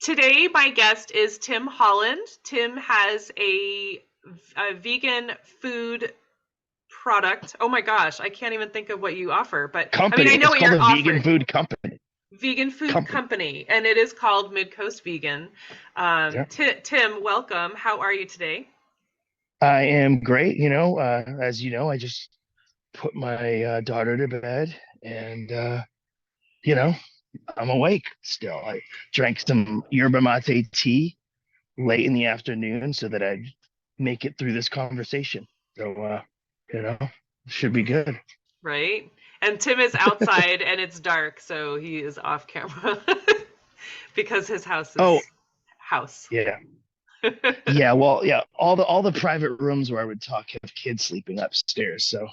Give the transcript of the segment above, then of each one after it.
Today, my guest is Tim Holland. Tim has a vegan food product. Oh my gosh, I can't even think of what you offer, but I mean, Company. I know It's what called you're a vegan offering. food company. Vegan food Company. company, and it is called Midcoast Vegan. Yeah. Tim, welcome. How are you today? I am great. As you know, I just put my daughter to bed, and you know, I'm awake still. I drank some yerba mate tea late in the afternoon so that I'd make it through this conversation. So, you know, should be good. Right? And Tim is outside and it's dark, so he is off camera because his house Oh, is house. yeah. Yeah, well, yeah, all the private rooms where I would talk have kids sleeping upstairs. So,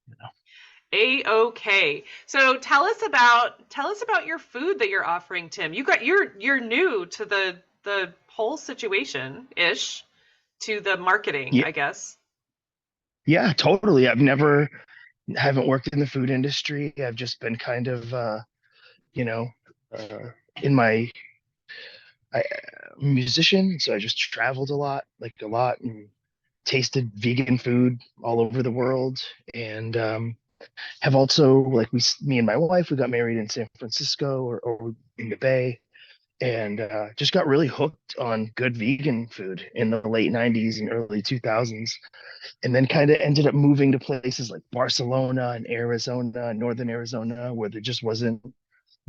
you know. A-okay. So tell us about your food that you're offering, Tim. You're new to the whole situation ish to the marketing, Yeah, I guess. yeah, totally. Haven't worked in the food industry. I've just been kind of, you know, uh, in my musician. So I just traveled a lot, like a lot, and tasted vegan food all over the world. And have also, like, me and my wife, we got married in San Francisco or in the Bay, and just got really hooked on good vegan food in the late 90s and early 2000s, and then kind of ended up moving to places like Barcelona and Arizona, northern Arizona, where there just wasn't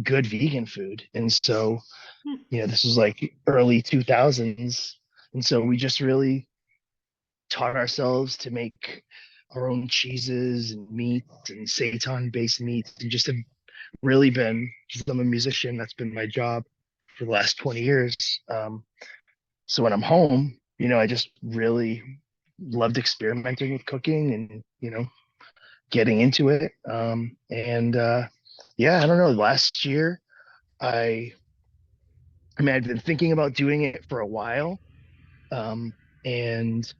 good vegan food. And so, Hmm. this was like early 2000s. And so we just really taught ourselves to make our own cheeses and meats and seitan based meats, and just have really been, because I'm a musician, that's been my job for the last 20 years. So when I'm home, I just really loved experimenting with cooking and, getting into it. And yeah, I don't know. Last year, I, I mean, I'd been thinking about doing it for a while. And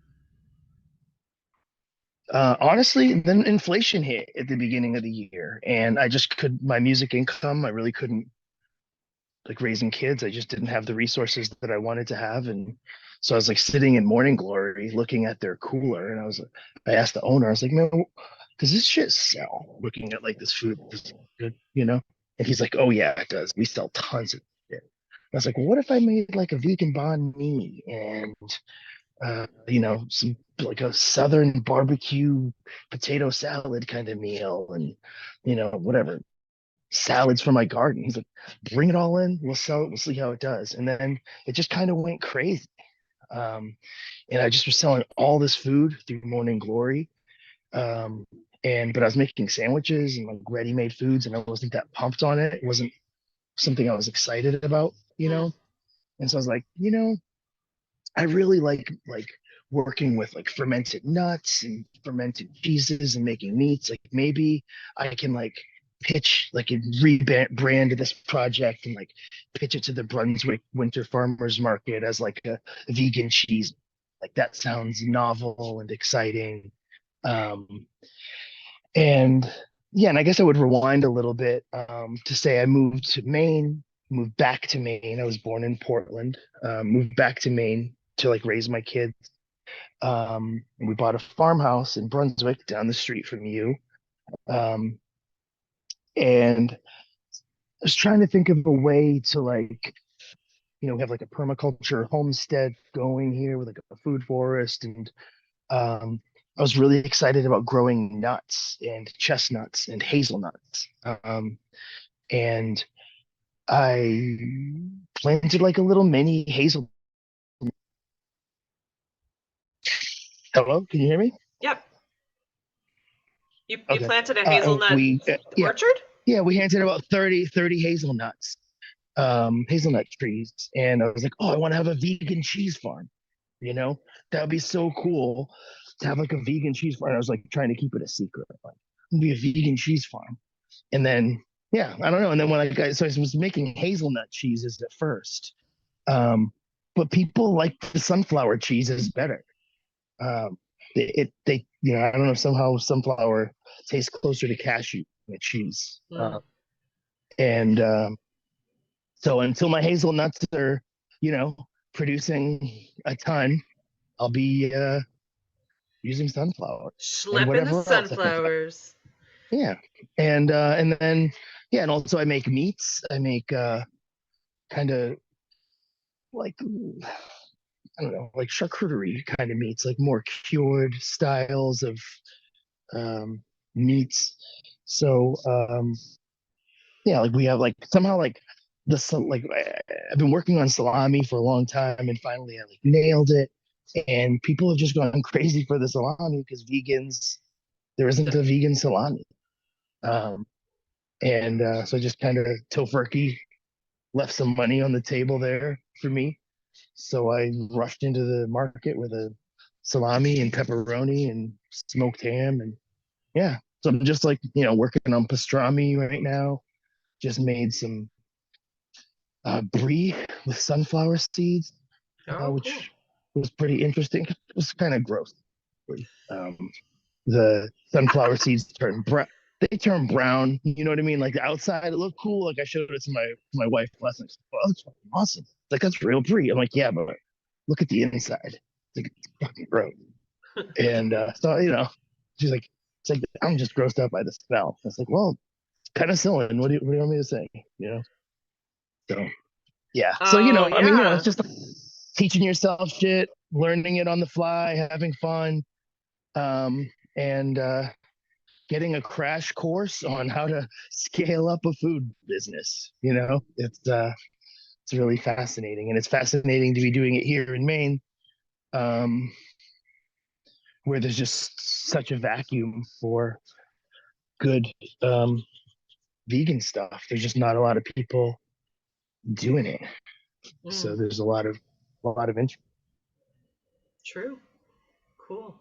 honestly, then inflation hit at the beginning of the year, and my music income, I really couldn't, like, raising kids. I just didn't have the resources that I wanted to have. And so I was like sitting in morning glory looking at their cooler, and I asked the owner, I was like, man, does this shit sell? Looking at like this food, this good. And he's like, oh yeah, it does. We sell tons of it. I was like, well, what if I made like a vegan banh mi and some, like, a southern barbecue potato salad kind of meal, and whatever, salads from my garden. He's like, bring it all in, we'll sell it, we'll see how it does. And then it just kind of went crazy. Um, and I just was selling all this food through Morning Glory. Um, but I was making sandwiches and like ready-made foods, and I wasn't that pumped on it. It wasn't something I was excited about. And so I was like, I really like working with like fermented nuts and fermented cheeses and making meats. Like, maybe I can like pitch, like, and rebrand this project and like pitch it to the Brunswick Winter Farmers Market as like a vegan cheese. Like, that sounds novel and exciting. Um, and yeah, and I guess I would rewind a little bit, to say I moved to Maine, moved back to Maine. I was born in Portland, moved back to Maine to like raise my kids. And we bought a farmhouse in Brunswick down the street from you. Um, and I was trying to think of a way to, like, have like a permaculture homestead going here with like a food forest. And um, I was really excited about growing nuts and chestnuts and hazelnuts. And I planted like a little mini hazel. Hello, can you hear me? Yep. You Okay. planted a And hazelnut yeah, orchard? yeah, we planted about 30 hazelnuts, hazelnut trees. And I was like, oh, I want to have a vegan cheese farm. You know, that would be so cool to have like a vegan cheese farm. I was like trying to keep it a secret, like, be a vegan cheese farm. And then, yeah, I don't know. And then when so I was making hazelnut cheeses at first. Um, but people like the sunflower cheeses better. Um, I don't know, somehow sunflower tastes closer to cashew than cheese. Mm. And So until my hazelnuts are, you know, producing a ton, I'll be using sunflower and Schlepping the whatever else I can find. sunflowers. Yeah, and then yeah, and also I make meats. I make kind of like I don't know, like charcuterie kind of meats, like more cured styles of um, meats. So yeah, like we have like somehow like like I've been working on salami for a long time, and finally I like nailed it. And people have just gone crazy for the salami because vegans there isn't a vegan salami. Um, and so I just kind of tofurkey left some money on the table there for me. So I rushed into the market with a salami and pepperoni and smoked ham and yeah. So I'm just like, you know, working on pastrami right now. Just made some brie with sunflower seeds, Oh, cool. which was pretty interesting. It was kind of gross. Um, the sunflower seeds turn brown. They turn brown. You know what I mean? Like the outside, it looked cool. Like I showed it to my wife last night. She's like, "Oh, that's fucking awesome." It's like that's real brie. I'm like, "Yeah, but look at the inside. It's like it's fucking gross." And so you know, she's like, "It's like I'm just grossed out by the smell." I was like, "Well, penicillin. What do you want me to say?" You know. So yeah. So you Oh, know, I mean, you know, yeah. it's just like teaching yourself shit, learning it on the fly, having fun, and getting a crash course on how to scale up a food business. You know, it's really fascinating, and it's fascinating to be doing it here in Maine, um, where there's just such a vacuum for good um, vegan stuff. There's just not a lot of people doing it, so Mm, there's a lot of interest. true. Cool.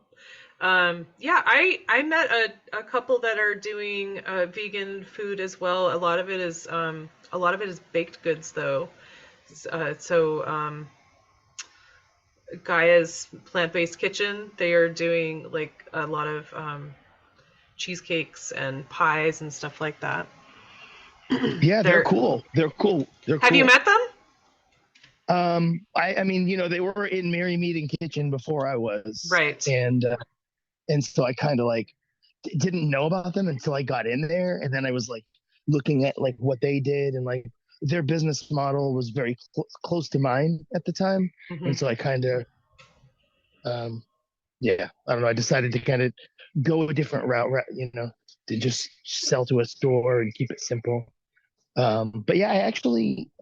Yeah, I met a couple that are doing vegan food as well. A lot of it is baked goods though. Gaia's plant-based kitchen, they are doing like a lot of cheesecakes and pies and stuff like that. Yeah, they're They're cool. They're cool. They're Have you cool. met them? I mean, you know, they were in Mary Meeting Kitchen before I was, Right. and so I kind of like didn't know about them until I got in there, and then I was like looking at like what they did, and like their business model was very close to mine at the time, Hmm. and so I kind of, um, yeah, I don't know. I decided to kind of go a different route, you know, to just sell to a store and keep it simple. But yeah, I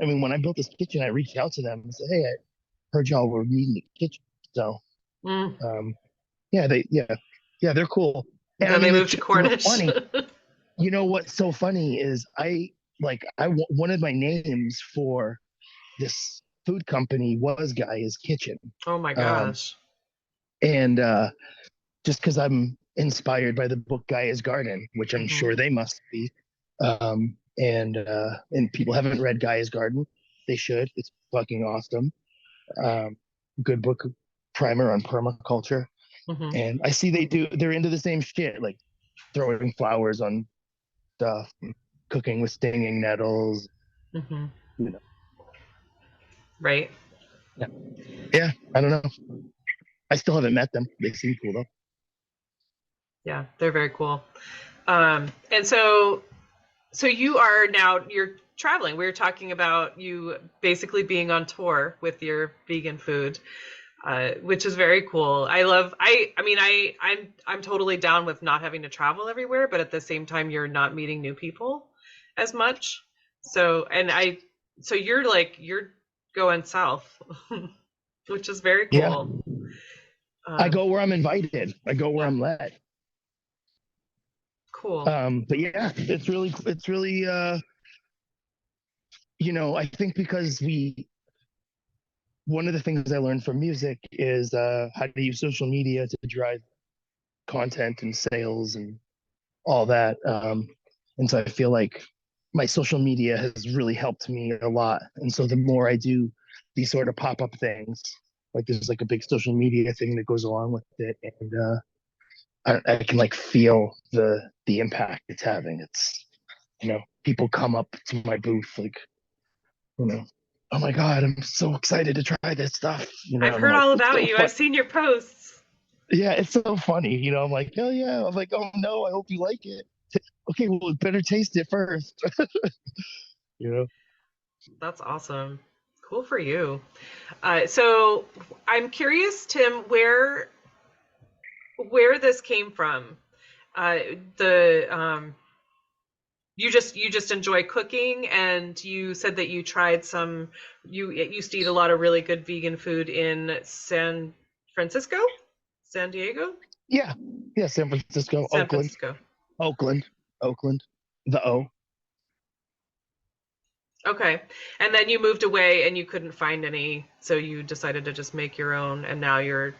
mean, when I built this kitchen, I reached out to them and said, "Hey, I heard y'all were needing a kitchen." So, Mm. um, yeah, yeah, they're cool. And I Then they mean, moved to what's Cornish. funny, you know, what's so funny is wanted my names for this food company was Guy's Kitchen. Oh my Um, gosh. and just because I'm inspired by the book Guy's Garden, which I'm Hmm. sure they must be. And people haven't read Guy's Garden, they should. It's fucking awesome. Um, good book primer on permaculture. Hmm. And I see they're into the same shit, like throwing flowers on stuff, and cooking with stinging nettles, Hmm. you know. Right. Yeah. Yeah, I don't know. I still haven't met them. They seem cool though. Yeah, they're very cool. And so you're traveling. We were talking about you basically being on tour with your vegan food, which is very cool. I mean, I'm totally down with not having to travel everywhere, but at the same time, you're not meeting new people as much. So, so you're going south, which is very Yeah. cool. I Um, go where I'm invited. I go where yeah, I'm led. cool. But yeah, it's really you know, I think because we one of the things I learned from music is how to use social media to drive content and sales and all that. And so I feel like my social media has really helped me a lot. And so the more I do these sort of pop up things, like there's like a big social media thing that goes along with it, and I can like feel the impact it's having. It's you know people come up to my booth like you know, oh my God, I'm so excited to try this stuff. I've And I'm heard like, all it's about so you. fun. I've seen your posts. Yeah, it's so funny. I'm like, oh yeah. I'm like, oh no, I hope you like it. Okay, well, it better taste it first. you know? That's awesome. Cool for you. So I'm curious, Tim, where this came from. The you just enjoy cooking, and you said that you tried some. You used to eat a lot of really good vegan food in San Francisco, San Diego, Yeah. Yeah, San Francisco, San Francisco. Oakland, Oakland, the O. Okay, and then you moved away, and you couldn't find any, so you decided to just make your own, and now you're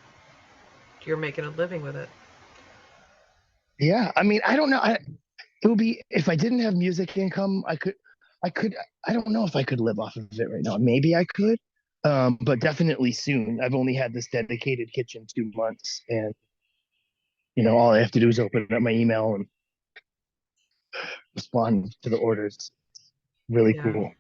making a living with it. Yeah. I mean, I don't know. It would be if I didn't have music income, I could, I don't know if I could live off of it right now. Maybe I could, but definitely soon. I've only had this dedicated kitchen 2 months, and all I have to do is open up my email and respond to the orders. Really Yeah. cool.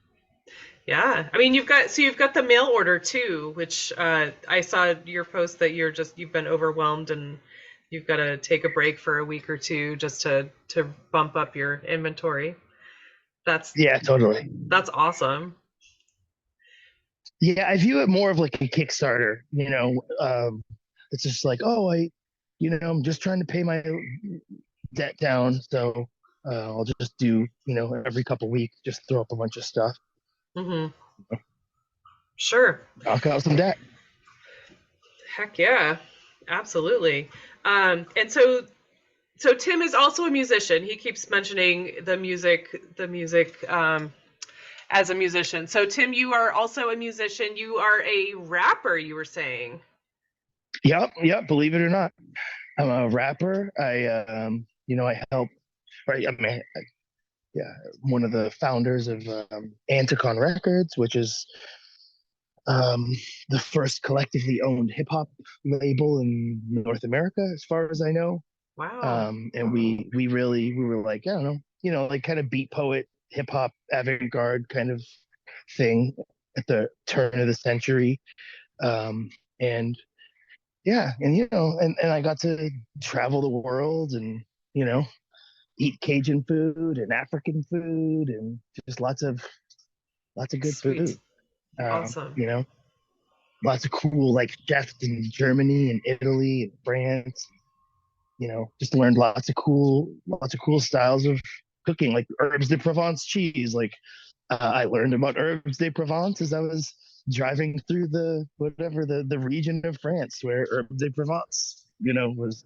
Yeah, I mean you've got the mail order too, which I saw your post that you've been overwhelmed and you've got to take a break for a week or two just to bump up your inventory. That's Yeah, totally. that's awesome. Yeah, I view it more of like a Kickstarter. It's just like, oh, I'm just trying to pay my debt down, so I'll just do, every couple weeks, just throw up a bunch of stuff, Hmm. Sure. knock out some debt. Heck yeah. Absolutely. And so Tim is also a musician. He keeps mentioning the music as a musician. So Tim, you are also a musician. You are a rapper, you were saying. Yep, yep. Believe it or not, I'm a rapper. I help. Right, I mean, yeah, one of the founders of Anticon Records, which is um, the first collectively owned hip hop label in North America, as far as I know. Wow. And we were like, I don't know, like kind of beat poet, hip hop, avant garde kind of thing at the turn of the century. And yeah, and and I got to travel the world and you know eat Cajun food and African food and just lots of good Sweet. food. Awesome. Lots of cool like chefs in Germany and Italy and France. Just learned lots of cool styles of cooking, like herbs de Provence cheese. Like I learned about herbs de Provence as I was driving through the region of France where herbs de Provence, was.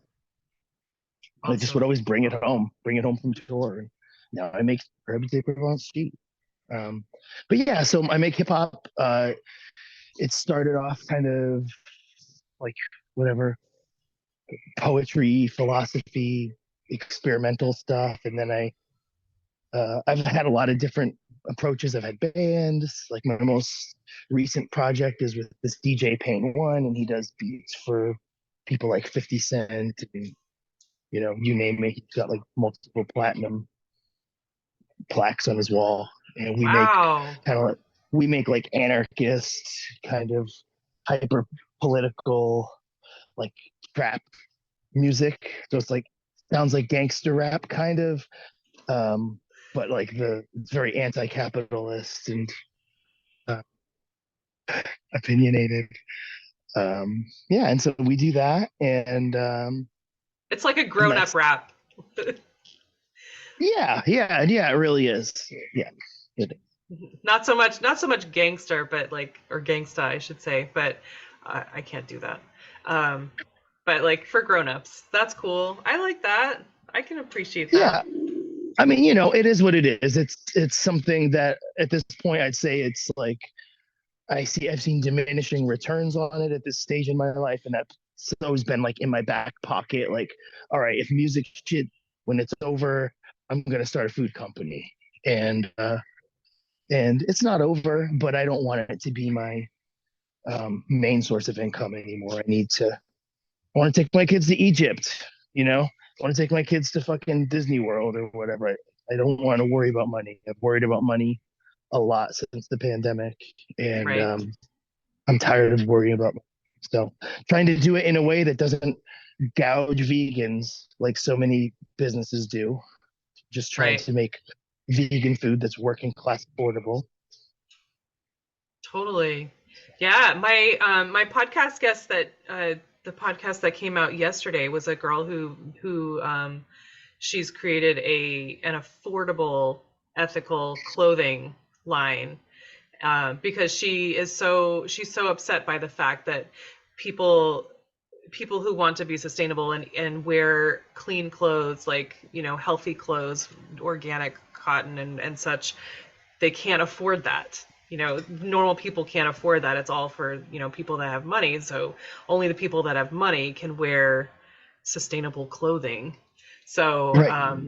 I just would Awesome. always bring it home from tour. And now I make herbs de Provence cheese. Um, but yeah, so I make hip hop. It started off kind of like whatever poetry, philosophy, experimental stuff, and then I've had a lot of different approaches. I've had bands. Like my most recent project is with this DJ Pain One, and he does beats for people like 50 Cent, and you name it. He's got like multiple platinum plaques on his wall, and Wow. we make like anarchist kind of hyper political like trap music. So it's like sounds like gangster rap kind of, um, but like it's very anti-capitalist and uh, opinionated. Yeah, and so we do that, and It's like a and grown-up that's rap. yeah, it really is. Yeah, it, Not so much gangster, but like, or gangsta, I should say, but I can't do that. Um, but like for grown-ups, that's cool. I like that. I can appreciate that. yeah. I mean, it is what it is. It's something that at this point I'd say it's like I've seen diminishing returns on it at this stage in my life, and that's always been like in my back pocket. Like, all right, if music shit when it's over, I'm gonna start a food company, and it's not over, but I don't want it to be my main source of income anymore. I want to take my kids to Egypt. I want to take my kids to fucking Disney World or whatever. I don't want to worry about money. I've worried about money a lot since the pandemic, and Right. I'm tired of worrying about myself. So trying to do it in a way that doesn't gouge vegans like so many businesses do. Just trying Right. to make vegan food that's working class affordable. Totally. Yeah, my podcast guest that the podcast that came out yesterday was a girl who she's created an affordable ethical clothing line because she's so upset by the fact that people people who want to be sustainable and wear clean clothes like healthy clothes, organic cotton and such, they can't afford that. Normal people can't afford that. It's all for people that have money. So only the people that have money can wear sustainable clothing. So Right.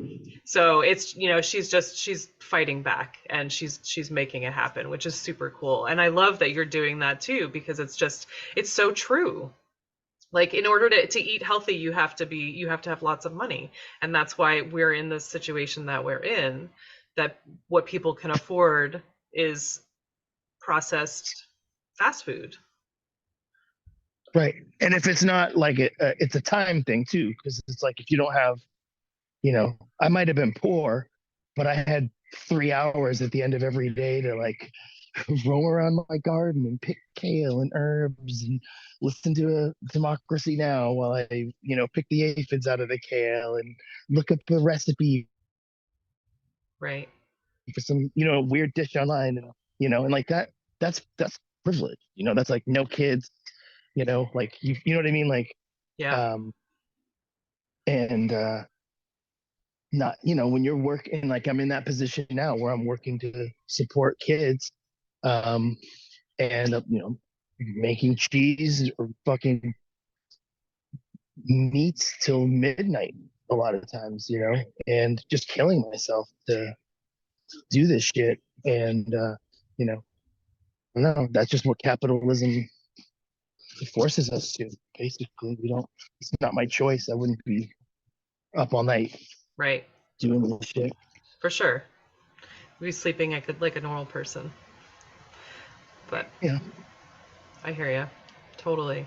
so it's she's fighting back and she's making it happen, which is super cool. And I love that you're doing that too because it's so true. Like in order to eat healthy, you have to have lots of money, and that's why we're in this situation that we're in, that what people can afford is processed fast food. Right. And if it's not like it's a time thing too, because it's like if you don't have, I might have been poor, but I had 3 hours at the end of every day to like roam around my garden and pick kale and herbs and listen to a Democracy Now while I, pick the aphids out of the kale and look up a recipe Right. for some, weird dish online, and and like that's privilege. That's like no kids, like you know what I mean? Like, Yeah. um, and not, when you're working, like I'm in that position now where I'm working to support kids, um, and making cheese or fucking meats till midnight a lot of times, and just killing myself to do this shit. And you know, no, that's just what capitalism forces us to. Basically, we don't. It's not my choice. I wouldn't be up all night Right. doing this shit. For sure. Be sleeping like a normal person. But Yeah. I hear you. Totally.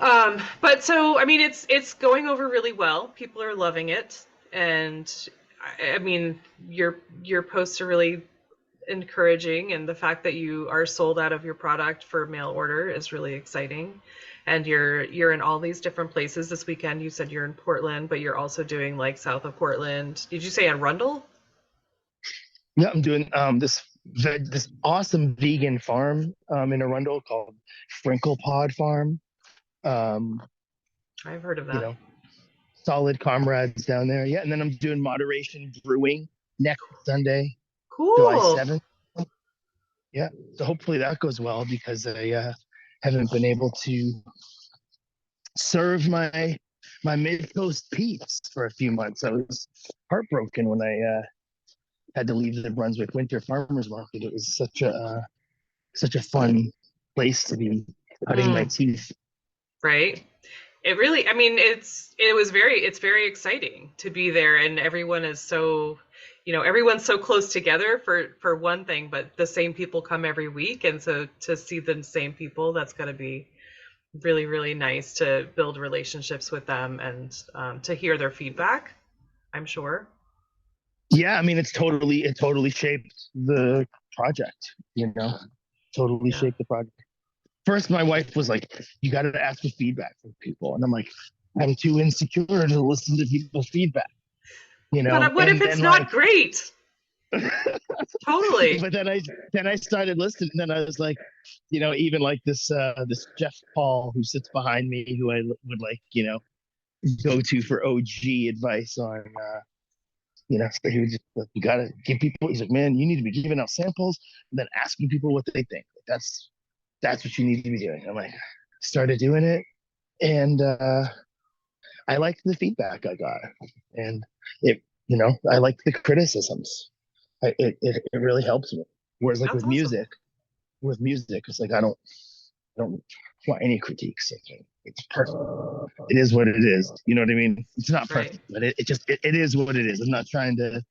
But so I mean, it's going over really well. People are loving it, and I mean, your posts are really encouraging, and the fact that you are sold out of your product for mail order is really exciting. And you're in all these different places this weekend. You said you're in Portland, but you're also doing like south of Portland. Did you say Arundel? Yeah, I'm doing this awesome vegan farm in Arundel called Sprinkle Pod Farm. Um, I've heard of you that. know, solid comrades down there. Yeah, and then I'm doing Moderation Brewing next Sunday, July Cool. 7th. Yeah, so hopefully that goes well because I haven't been able to serve my Midcoast peeps for a few months. I was heartbroken when I had to leave the Brunswick Winter Farmers Market. It was such a fun place to be cutting my Mm, teeth. right. It really, I mean, it's very exciting to be there, and everyone is so, everyone's so close together for one thing, but the same people come every week, and so to see the same people, that's going to be really, really nice to build relationships with them and to hear their feedback, I'm sure. Yeah, I mean it totally shaped the project, totally Yeah. shaped the project. First my wife was like, you got to ask for feedback from people, and I'm like, I'm too insecure to listen to people's feedback, But what if and it's then like not great? Totally. but then I started listening, and then I was like, even like this Jeff Paul who sits behind me, who I would like, go to for OG advice on so he was just like, you gotta give people, he's like, man, you need to be giving out samples and then asking people what they think. That's what you need to be doing. I'm like, started doing it, and I liked the feedback I got, and I liked the criticisms. It really helps me. Whereas like That's awesome. with music, it's like I don't want any critiques. It's perfect. It is what it is. You know what I mean? It's not Right. perfect, but it is what it is. I'm not trying to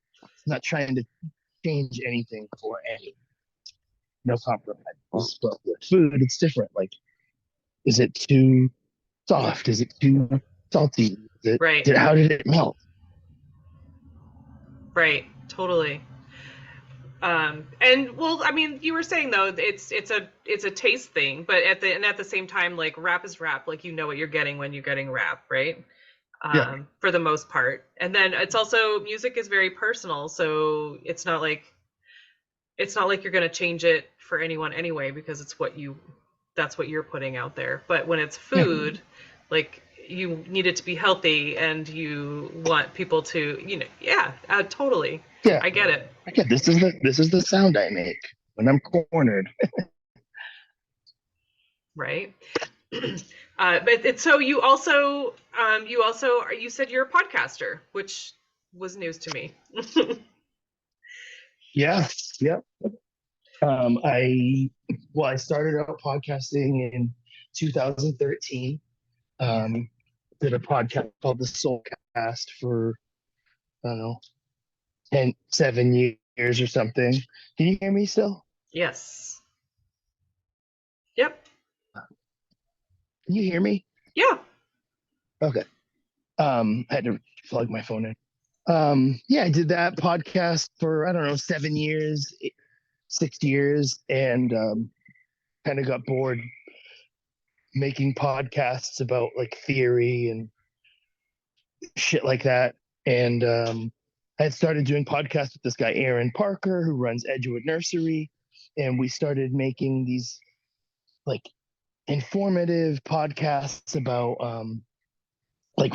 change anything for any, no compromise. But with food, it's different. Like, is it too soft? Is it too salty? Right. How did it melt? Right. Totally. And well, I mean, you were saying though, it's a taste thing, but at the same time, like rap is rap, like you know what you're getting when you're getting rap, right? Yeah, For the most part. And then it's also music is very personal, so it's not like you're gonna change it for anyone anyway because that's what you're putting out there. But when it's yeah, food, like you need it to be healthy and you want people to, yeah, totally. yeah. I get it. Okay, this is the sound I make when I'm cornered. Right. But it's so you said you're a podcaster, which was news to me. Yeah, yeah. I Well, I started out podcasting in 2013. Um, did a podcast called the Soulcast for, I don't know, 7 years or something. Can you hear me still? Yes. Yep. Can you hear me? Yeah. Okay. I had to plug my phone in. Yeah, I did that podcast for, I don't know, 7 years, 6 years, and kind of got bored making podcasts about like theory and shit like that. And I had started doing podcasts with this guy, Aaron Parker, who runs Edgewood Nursery. And we started making these like informative podcasts about like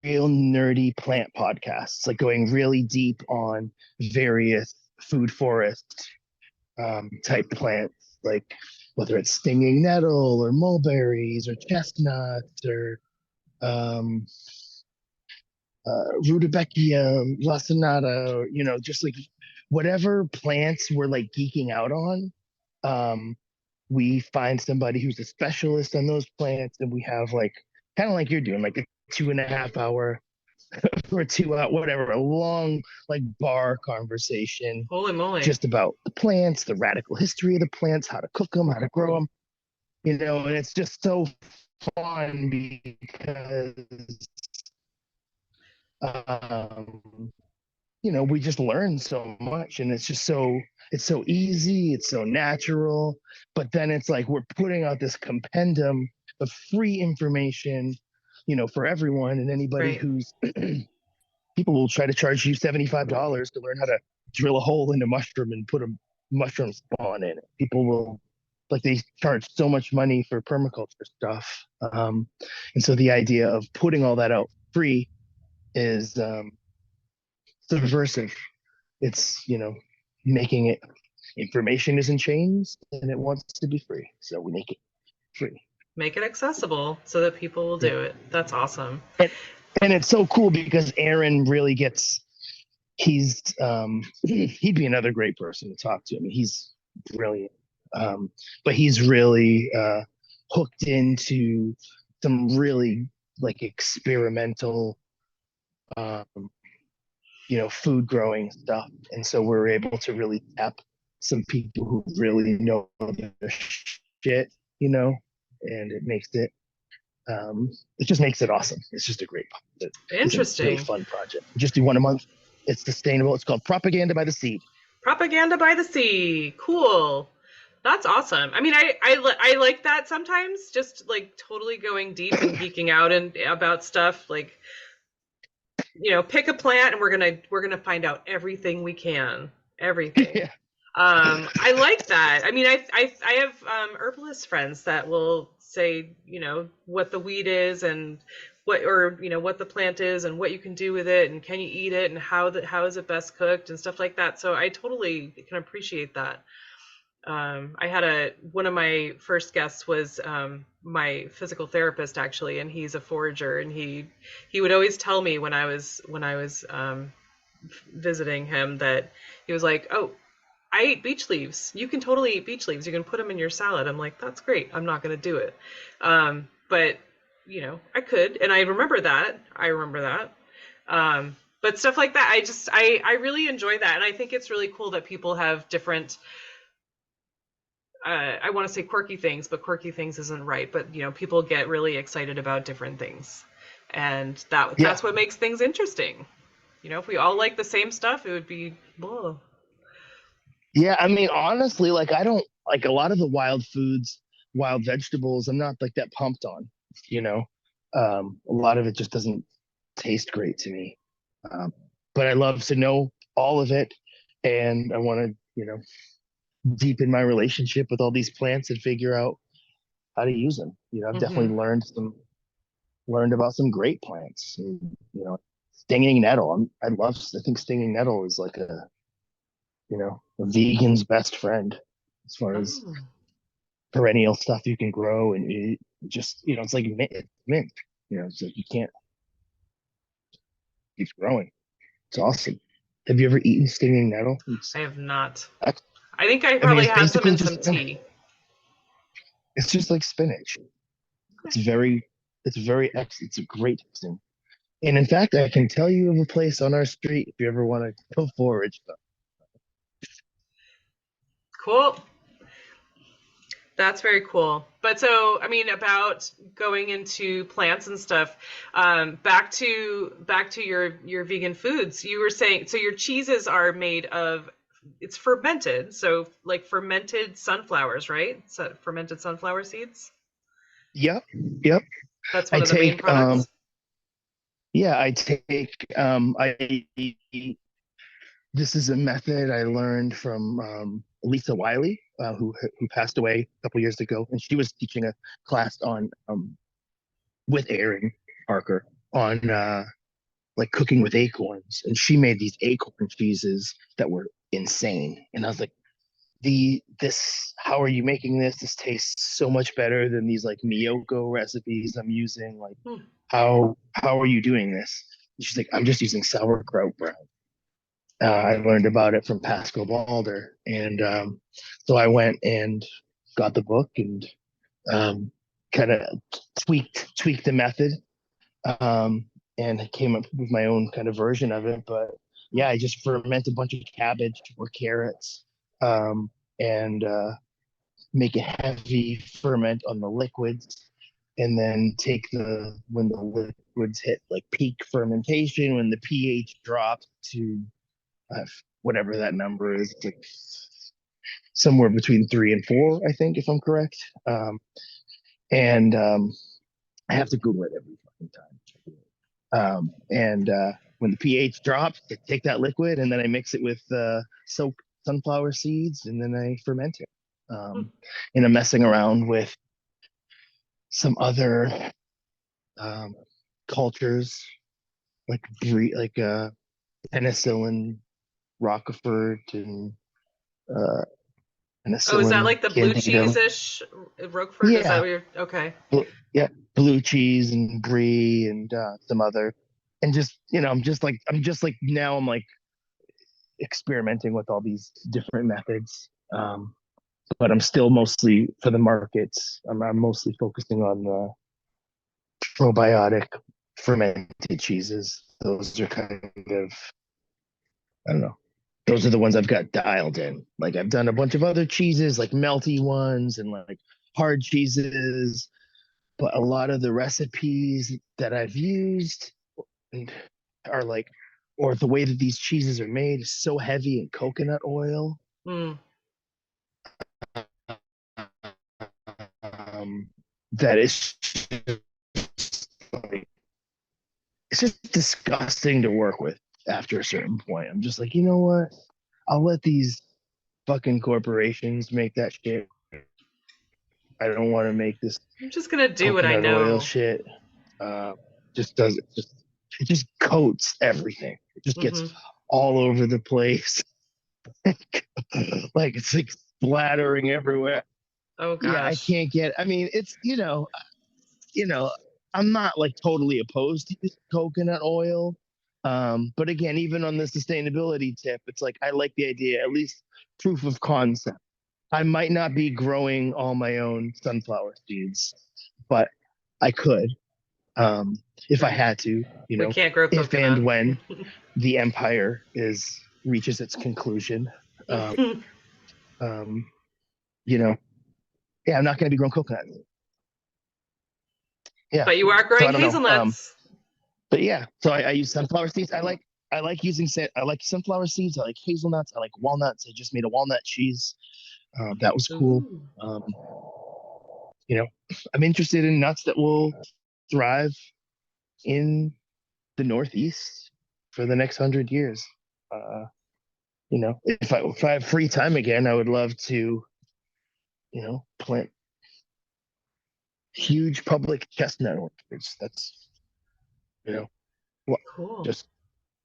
real nerdy plant podcasts, like going really deep on various food forest type plants, like whether it's stinging nettle or mulberries or chestnuts or um, rudbeckia, lacinato, or, just like whatever plants we're like geeking out on. Um, we find somebody who's a specialist on those plants, and we have like kind of like you're doing, like a 2.5 hour or 2 hour, whatever, a long like bar conversation Holy moly. just about the plants, the radical history of the plants, how to cook them, how to grow them, and it's just so fun because um, we just learn so much, and it's so easy, it's so natural. But then it's like we're putting out this compendium of free information, for everyone and anybody Right. who's people will try to charge you $75 to learn how to drill a hole in a mushroom and put a mushroom spawn in it. People will like they charge so much money for permaculture stuff. And so the idea of putting all that out free is subversive. It's, making it information isn't chains and it wants to be free. So we make it free. Make it accessible so that people will Yeah. do it. That's awesome. And, and it's so cool because Aaron really he's he'd be another great person to talk to. I mean, he's brilliant. But he's really hooked into some really like experimental um, food growing stuff. And so we're able to really tap some people who really know their shit, and it just makes it awesome. It's just a great, it's a really Interesting. fun project. We just do one a month. It's sustainable. It's called Propaganda by the Seed. Propaganda by the sea. Cool. That's awesome. I mean, I like that sometimes, just like totally going deep and geeking out and about stuff. Like, pick a plant and we're gonna find out everything we can. Everything. Yeah. I like that. I mean, I have herbalist friends that will say, what the weed is and what the plant is and what you can do with it and can you eat it and how is it best cooked and stuff like that. So I totally can appreciate that. I had one of my first guests was my physical therapist actually, and he's a forager, and he would always tell me when I was visiting him that he was like, oh, I ate beach leaves. You can totally eat beach leaves. You can put them in your salad. I'm like, that's great. I'm not going to do it. But I could, and I remember that. But stuff like that, I really enjoy that, and I think it's really cool that people have different. I want to say quirky things, but quirky things isn't right. But people get really excited about different things, and Yeah. that's what makes things interesting. If we all like the same stuff, it would be. Ugh. Yeah, I mean, honestly, like I don't like a lot of the wild foods, wild vegetables. I'm not like that pumped on, you know. A lot of it just doesn't taste great to me. Um, but I love to know all of it, and I want to, deepen my relationship with all these plants and figure out how to use them. I've Hmm. definitely learned about some great plants. And, stinging nettle. I think stinging nettle is like a vegan's best friend as far as Oh. perennial stuff you can grow and it just it's like mint. It's like you can't keep growing. It's awesome. Have you ever eaten stinging nettle? I have not. I I think I I mean, probably it's had some basically in just some spinach. tea. It's just like spinach. It's very, it's very excellent. It's a great thing. And in fact, I can tell you of a place on our street if you ever want to go forage. Cool. That's very cool. But so, I mean, about going into plants and stuff. Back to your vegan foods. You were saying so your cheeses are made of it's fermented, so like fermented sunflowers, right? So fermented sunflower seeds. Yep, yep. That's one I of the main take products. yeah, I take I this is a method I learned from Lisa Wiley, who passed away a couple years ago, and she was teaching a class on with Aaron Parker on like cooking with acorns, and she made these acorn cheeses that were insane. And I was like, the this how are you making this? This tastes so much better than these like Miyoko recipes I'm using. Like, Hmm. how are you doing this? And she's like, I'm just using sauerkraut brown. I learned about it from Pascal Balder, and so I went and got the book and um, kind of tweaked the method, and came up with my own kind of version of it. But yeah, I just ferment a bunch of cabbage or carrots, and make a heavy ferment on the liquids, and then take the when the liquids hit like peak fermentation, when the pH drops to uh, whatever that number is, like somewhere between 3 and 4, I think, if I'm correct. And I have to Google it every fucking time. And when the pH drops, I take that liquid and then I mix it with soaked sunflower seeds and then I ferment it. Hmm. And I'm messing around with some other um, cultures like penicillin, Rockefort, and uh, Oh, is that penicillin like the blue candidum. cheese-ish Roquefort? Is that Yeah, what you're okay? yeah, blue cheese and brie and some other, and just I'm just like now I'm like experimenting with all these different methods. But I'm still mostly for the markets. I'm mostly focusing on the probiotic fermented cheeses. Those are kind of I don't know. Those are the ones I've got dialed in. Like I've done a bunch of other cheeses, like melty ones and like hard cheeses, but a lot of the recipes that I've used are like, or the way that these cheeses are made is so heavy in coconut oil, Mm. um, that like, it's just disgusting to work with after a certain point. I'm just like, you know what? I'll let these fucking corporations make that shit. I don't want to make this I'm just gonna do what I coconut oil know. shit. Uh, just does it just coats everything. It just gets Hmm. all over the place. Like it's like splattering everywhere. Oh Yeah, I gosh. can't get. I mean, it's you know, I'm not like totally opposed to using coconut oil. But again, even on the sustainability tip, it's like I like the idea, at least proof of concept. I might not be growing all my own sunflower seeds, but I could. if I Right. had to, We can't grow if coconut. and when the empire reaches its conclusion. Um, um, you know, yeah, I'm not going to be growing coconut. Yeah, But you are so growing I don't know. hazelnuts. But yeah, so I use sunflower seeds. I like using I like sunflower seeds. I like hazelnuts. I like walnuts. I just made a walnut cheese. That was cool. Ooh. Um, you know, I'm interested in nuts that will thrive in the Northeast for the next 100 years. Uh, if I have free time again, I would love to, plant huge public chestnut orchards. That's, you know, Cool. just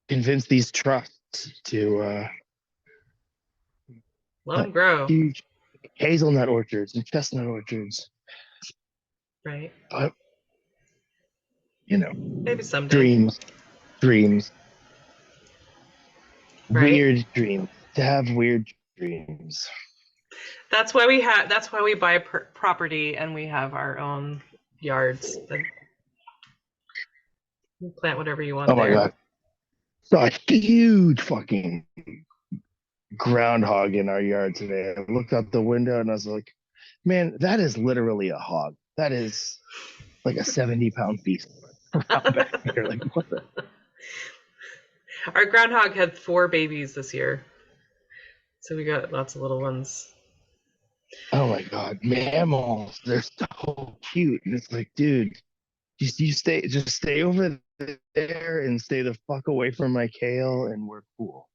convince these trusts to Let them plant grow. huge hazelnut orchards and chestnut orchards. Right. But, Maybe someday. dreams, dreams, Right. weird dreams, to have weird dreams. That's why we buy property and we have our own yards. And you plant whatever you want Oh my there. God. Saw a huge fucking groundhog in our yard today. I looked out the window and I was like, man, that is literally a hog. That is like a 70-pound beast around back there. Like, what the? Our groundhog had 4 babies this year. So we got lots of little ones. Oh my God. Mammals. They're so cute. And it's like, dude, just stay over there and stay the fuck away from my kale and we're cool.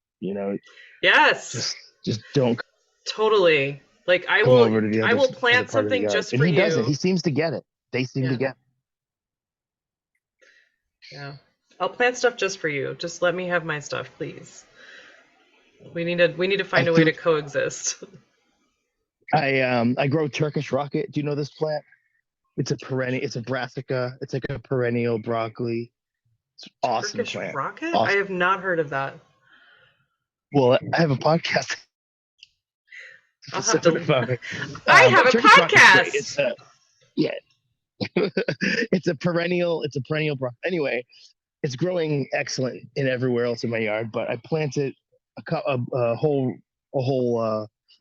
Yes. Just don't Totally. Like come over to the I will other plant part of the something yard. just And for he doesn't. you. He seems to get it. They seem to Yeah. get it. Yeah. I'll plant stuff just for you. Just let me have my stuff, please. We need to I find a way feel to coexist. I grow Turkish rocket. Do you know this plant? It's a perennial. It's a brassica. It's like a perennial broccoli. It's an awesome Turkish plant. rocket? I Awesome. have not heard of that. Well, I have a podcast I'll have to. about it. I have But a Turkish rocket's great. It's podcast. yeah. It's a perennial. It's a perennial broccoli. Anyway, it's growing excellent in everywhere else in my yard. But I planted a whole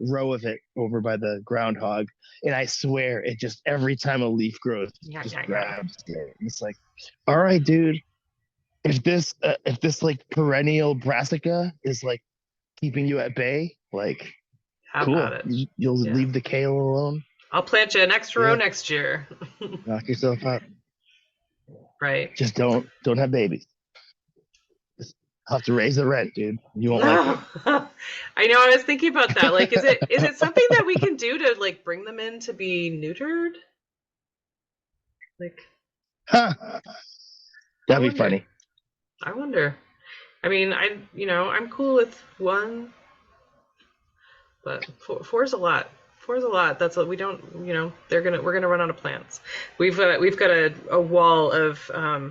row of it over by the groundhog, and I swear it just every time a leaf grows, it Yeah, just yeah, yeah. grabs it. And it's like, all right, dude. If this like perennial brassica is like keeping you at bay, like How about cool. it? You'll Yeah. leave the kale alone. I'll plant you an extra row Yeah, next year. knock yourself out. Right. Just don't have babies. Just have to raise the rent, dude. You won't like No. it. I know, I was thinking about that. Like, is it something that we can do to like bring them in to be neutered? Like, Huh. I That'd be wonder. funny. I wonder. I mean, I'm cool with 1, but four's a lot. Four's a lot. That's what we don't. We're gonna run out of plants. We've got a wall of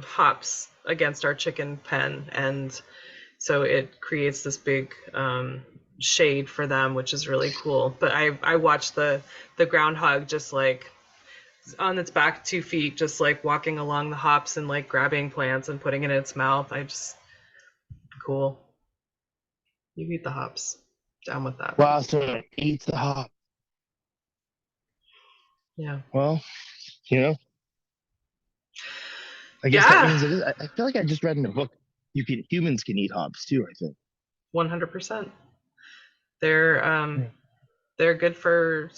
hops against our chicken pen, and so it creates this big shade for them, which is really cool. But I watched the groundhog just like on its back 2 feet, just like walking along the hops and like grabbing plants and putting it in its mouth. Cool. You eat the hops. Down with that. Wow, so it eats the hop. Yeah. Well, you know, I guess that Yeah. means it is. I feel like I just read in a book humans can eat hops too, I think. 100%. They're good for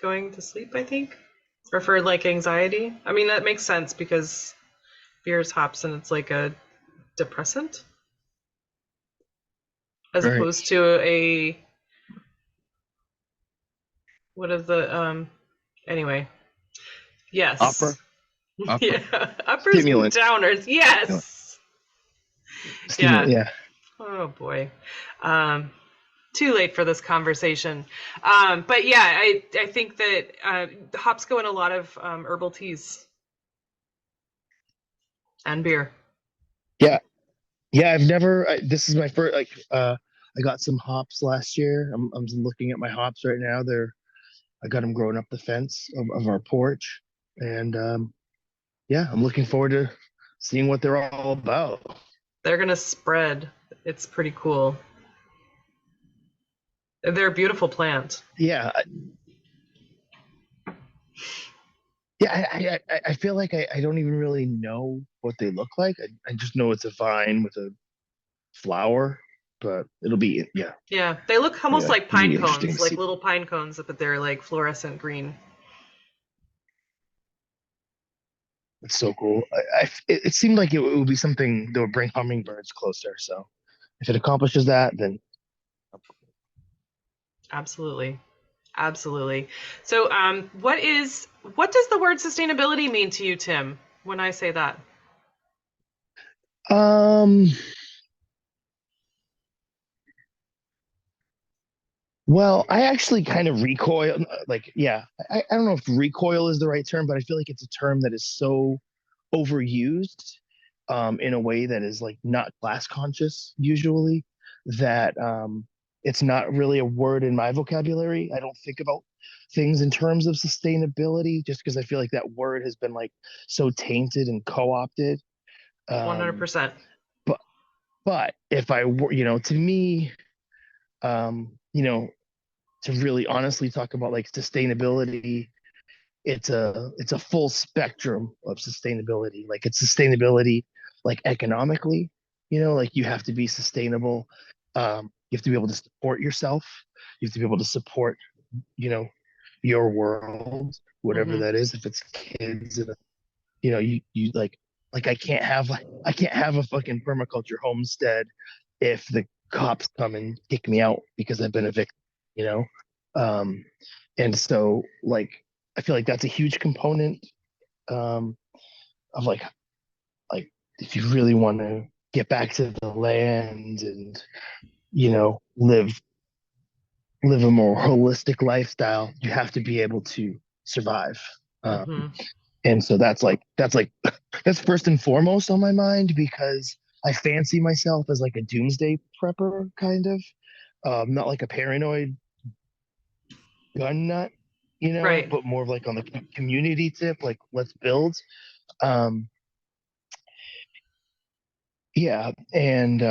going to sleep, I think, or for like anxiety. I mean, that makes sense because beer is hops and it's like a depressant as Right. opposed to a what is the anyway. Yes. Upper. Yeah. Uppers and Stimulant. downers. Yes. Stimulant, Yeah. yeah. Oh boy. Too late for this conversation. But yeah, I think that hops go in a lot of herbal teas and beer. Yeah. Yeah, I've never. This is my first. I got some hops last year. I'm looking at my hops right now. I got them growing up the fence of our porch, and yeah, I'm looking forward to seeing what they're all about. They're gonna spread. It's pretty cool. They're a beautiful plant. Yeah, yeah. I feel like I don't even really know what they look like. I just know it's a vine with a flower, but it'll be yeah, Yeah, they look almost yeah, like it'll pine be interesting cones, to like see. little pine cones, but they're like fluorescent green. It's so cool. It seemed like it would be something that would bring hummingbirds closer. So if it accomplishes that, then Absolutely. Absolutely. So, what does the word sustainability mean to you, Tim, when I say that? um, well, I actually kind of recoil. Like, yeah, I don't know if recoil is the right term, but I feel like it's a term that is so overused in a way that is like not class conscious usually, that it's not really a word in my vocabulary. I don't think about things in terms of sustainability just because I feel like that word has been like so tainted and co-opted. Um, 100%. but but if I were, to me, you know, to really honestly talk about like sustainability, it's a full spectrum of sustainability. Like it's sustainability like economically, like you have to be sustainable. You have to be able to support yourself. You have to be able to support, you know, your world, whatever Hmm. that is. If it's kids, and you like I can't have a fucking permaculture homestead if the cops come and kick me out because I've been evicted, you know? Um, and so like I feel like that's a huge component um of like if you really want to get back to the land and live a more holistic lifestyle, you have to be able to survive. Um, Hmm. and so that's like that's first and foremost on my mind because I fancy myself as like a doomsday prepper kind of, not like a paranoid gun nut, Right. but more of like on the community tip, like let's build. Um, yeah, and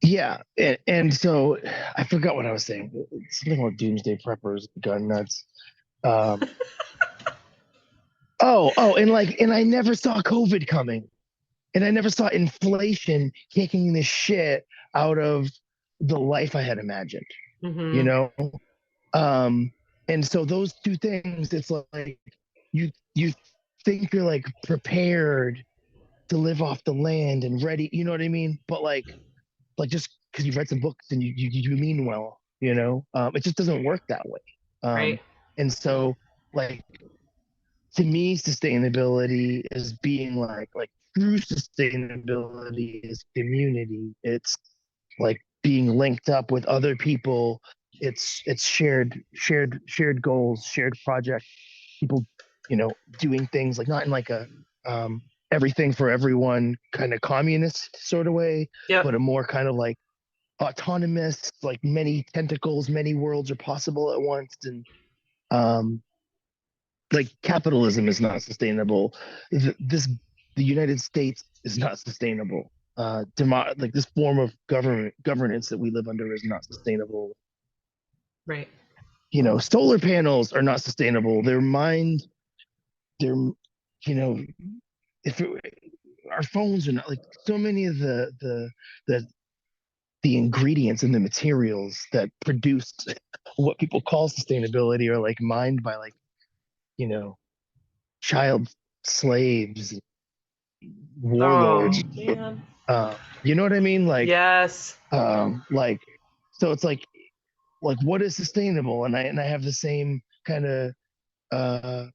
yeah, and so I forgot what I was saying. Something about doomsday preppers, gun nuts. Um, oh, and I never saw COVID coming. And I never saw inflation kicking the shit out of the life I had imagined, you Hmm. know? Um, and so those two things, it's like you think you're like prepared to live off the land and ready, you know what I mean? But like just because you've read some books and you mean well, it just doesn't work that way. Right. And so like to me, sustainability is being like true sustainability is community. It's like being linked up with other people. It's shared goals, shared projects, people, doing things like not in like a um everything for everyone kind of communist sort of way, Yep. but a more kind of like autonomous, like many tentacles, many worlds are possible at once. And um like capitalism is not sustainable. The United States is not sustainable. Like this form of governance that we live under is not sustainable. Right. Solar panels are not sustainable. They're, if our phones are not like so many of the the ingredients and the materials that produce what people call sustainability are like mined by like you know child slaves, Oh, warlords. man. You know what I mean? Yes. Like so it's like what is sustainable? And I have the same kind of uh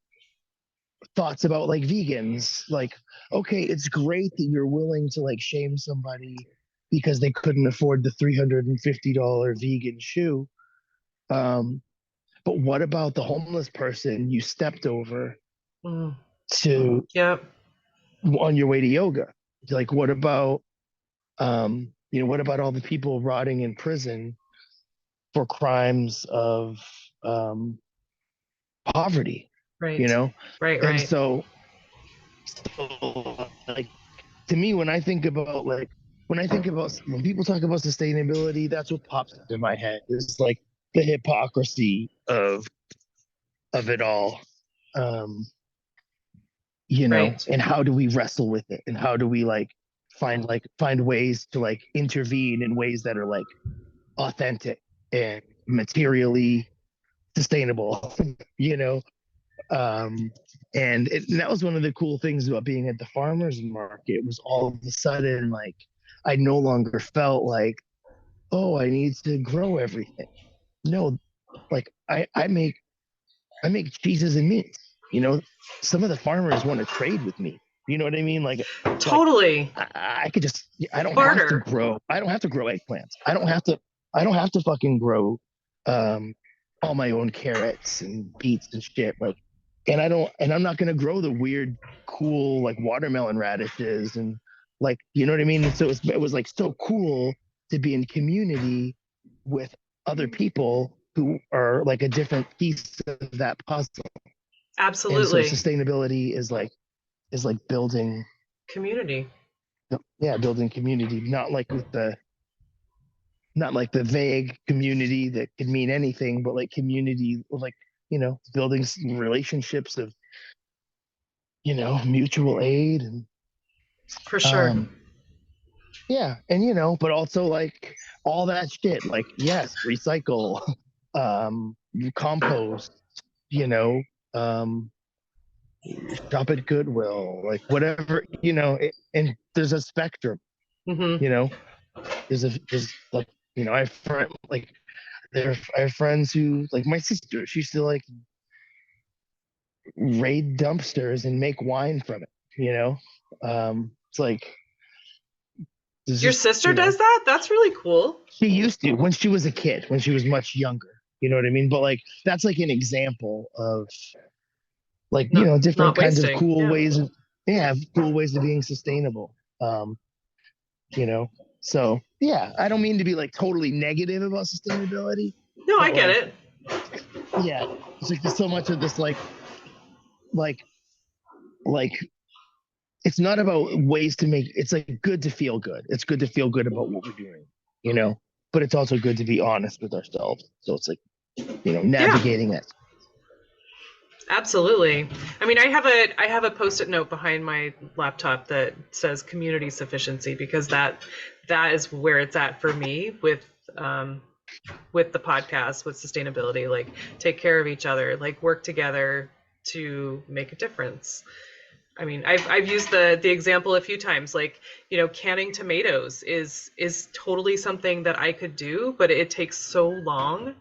thoughts about like vegans. Like, okay, it's great that you're willing to like shame somebody because they couldn't afford the $350 vegan shoe. Um, but what about the homeless person you stepped over Mm. to Yep. on your way to yoga? Like, what about all the people rotting in prison for crimes of um, poverty, you Right. know? Right, And right. so like to me, when people talk about sustainability, that's what pops into my head. Is like the hypocrisy of it all. Um, Right. and how do we wrestle with it? And how do we find ways to like intervene in ways that are like authentic and materially sustainable, you know? Um, and that was one of the cool things about being at the farmers market was all of a sudden like I no longer felt like, oh, I need to grow everything. No, like I make cheeses and meats. You know, some of the farmers want to trade with me. You know what I mean? Like Totally. I could just I don't have to Barter. grow. I don't have to grow eggplants. I don't have to fucking grow um all my own carrots and beets and shit. Like and I'm not gonna grow the weird cool like watermelon radishes and like you know what I mean? So it was like so cool to be in community with other people who are like a different piece of that puzzle. And so Absolutely. sustainability is like building, Community. yeah, building community, not like the vague community that could mean anything, but like community, like building relationships of mutual aid and For sure. um yeah, and but also like all that shit, like yes, recycle, um, compost, you know, um, shop at Goodwill, like whatever, and there's a spectrum, Hmm. you know, there's like, I have I have friends who like my sister, she used to like raid dumpsters and make wine from it, it's like, there's Your just, sister does that? That's really cool. she used to when she was a kid, when she was much younger, you know what I mean? But like, that's like an example of like, different Not kinds of wasting. cool Yeah. ways of, yeah, cool ways of being sustainable. You know. So yeah, I don't mean to be like totally negative about sustainability, No, I but get like it. yeah, it's like there's so much of this like like it's not about ways to make it's like good to feel good. It's good to feel good about what we're doing, you know, but it's also good to be honest with ourselves. So it's like, Yeah. navigating that. Absolutely. I mean, I have a post-it note behind my laptop that says community sufficiency because that is where it's at for me um with the podcast, with sustainability, like take care of each other, like work together to make a difference. I mean, I've used the example a few times, like, canning tomatoes is totally something that I could do, but it takes so long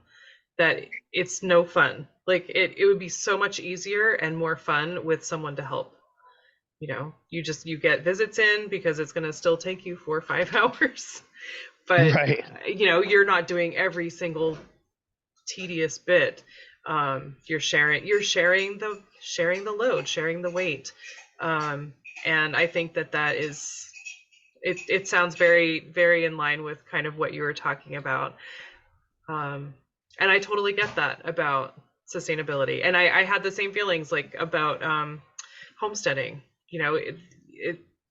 that it's no fun. Like it would be so much easier and more fun with someone to help. You get visits in because it's going to still take you 4 or 5 hours, but Right. you're not doing every single tedious bit. You're sharing the load, sharing the weight, um, and I think that is it. It sounds very very in line with kind of what you were talking about. Um, and I totally get that about sustainability. And I had the same feelings like about homesteading.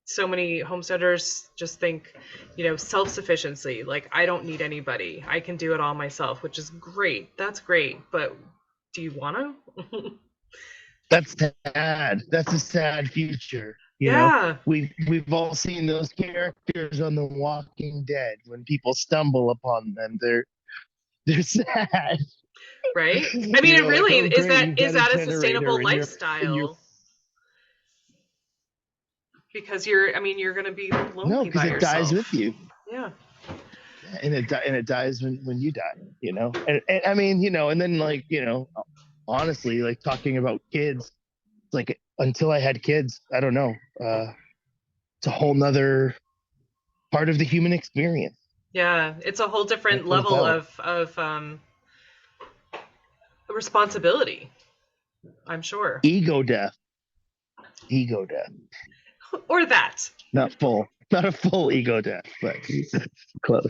So many homesteaders just think, self-sufficiency. Like, I don't need anybody. I can do it all myself, which is great. That's great. But do you want to? That's sad. That's a sad future. Yeah. We've all seen those characters on The Walking Dead. When people stumble upon them, they're sad. Right. I mean, it Like, really oh is great, that you've is got a that a generator sustainable and you're lifestyle? Because you're going to be no, lonely because by it dies with yourself. you. Yeah. Yeah, and it dies when you die. And I mean, and then like, honestly, like talking about kids, like until I had kids, I don't know. It's a whole nother part of the human experience. Yeah, it's a whole different Without a level doubt. of responsibility, I'm sure. Ego death. Ego death. Or that. Not a full ego death, but close.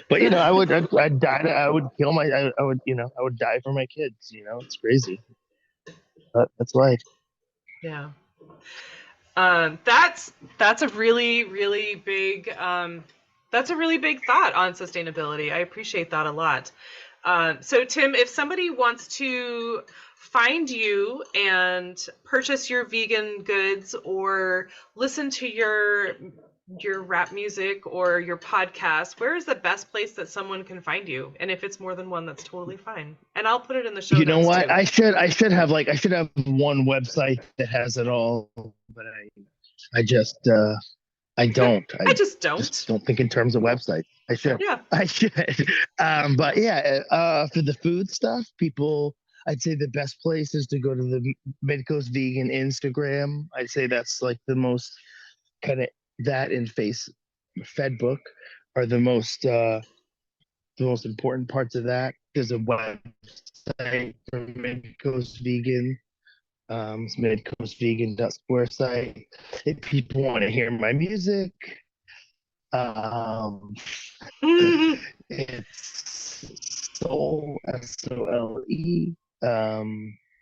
But I'd die. I would kill I would die for my kids. It's crazy. but that's life. Yeah. That's a really really big that's a really big thought on sustainability. I appreciate that a lot. So Tim, if somebody wants to find you and purchase your vegan goods or listen to your rap music or your podcast, where is the best place that someone can find you? And if it's more than one, that's totally fine. And I'll put it in the show You know notes what? too. I should have one website that has it all, but I just I don't. I I just just don't. don't think in terms of websites. I should. Yeah. I should. But yeah, for the food stuff, people, I'd say the best place is to go to the Midcoast Vegan Instagram. I'd say that's like the most kind of that in face fed book are the most important parts of that. There's a website for Midcoast Vegan. It's midcoastvegan.square site. If people want to hear my music, um, it's Sole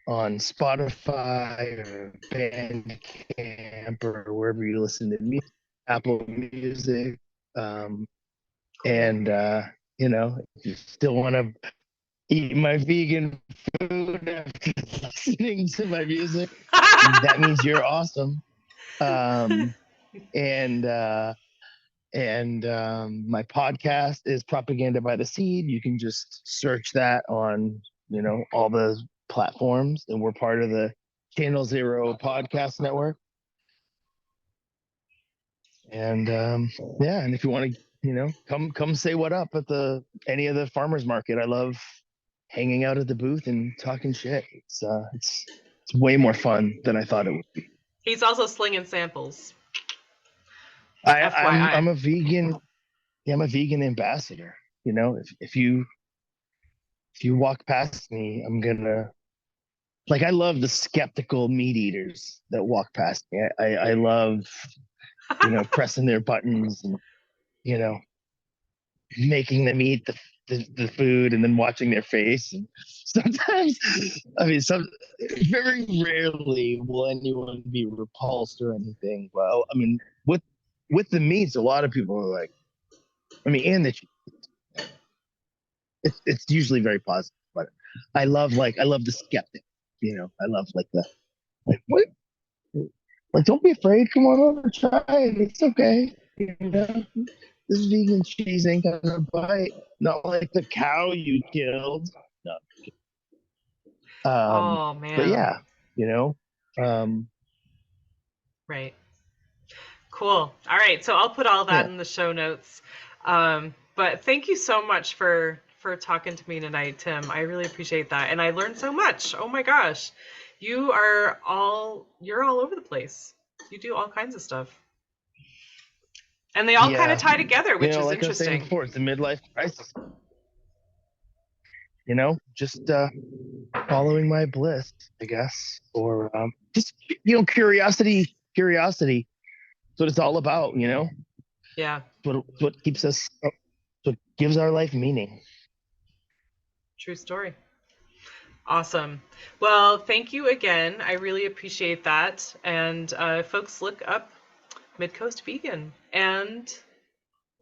on Spotify or Bandcamp or wherever you listen to music, Apple Music. Um, Cool. and if you still want to eat my vegan food after listening to my music, that means you're awesome. Um, and my podcast is Propaganda by the Seed. You can just search that on all the platforms, and we're part of the Channel Zero podcast network. And yeah, and if you want to come say what up at any of the farmers market. I love hanging out at the booth and talking shit. It's way more fun than I thought it would be. He's also slinging samples. I'm FYI. a vegan. Yeah, I'm a vegan ambassador. If you walk past me, I'm gonna like. I love the skeptical meat eaters that walk past me. I love pressing their buttons and you know making them eat the food and then watching their face. And sometimes, I mean, very rarely will anyone be repulsed or anything. Well, I mean, with the meats, a lot of people are like, I mean, and it's usually very positive. But I love the skeptic. I love like what like don't be afraid. Come on over, try it. It's okay. This vegan cheese ain't gonna bite. Not like the cow you killed. No. Oh But man. yeah, you know, um, Right. Cool. All right. So I'll put all that yeah, in the show notes. But thank you so much for talking to me tonight, Tim. I really appreciate that, and I learned so much. Oh my gosh, you're all over the place. You do all kinds of stuff, and they all kind of yeah. tie together, which is Like I was saying interesting. before, it's a midlife crisis. Just following my bliss, I guess, or just curiosity. That's what it's all about. Yeah. What keeps us, what gives our life meaning. True story. Awesome. Well, thank you again. I really appreciate that. And folks, look up Midcoast Vegan and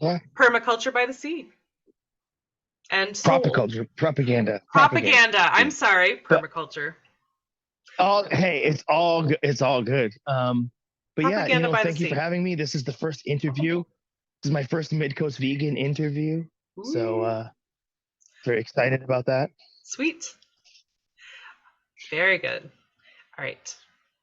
Yeah, Permaculture by the Sea and Soul. propaganda. Propaganda. I'm Yeah. sorry, But permaculture. hey, it's all good. But yeah, Propaganda by the thank you for Sea. having me. This is the first interview. This is my first Midcoast Vegan interview. So Ooh, very excited about that. sweet. Very good. All right.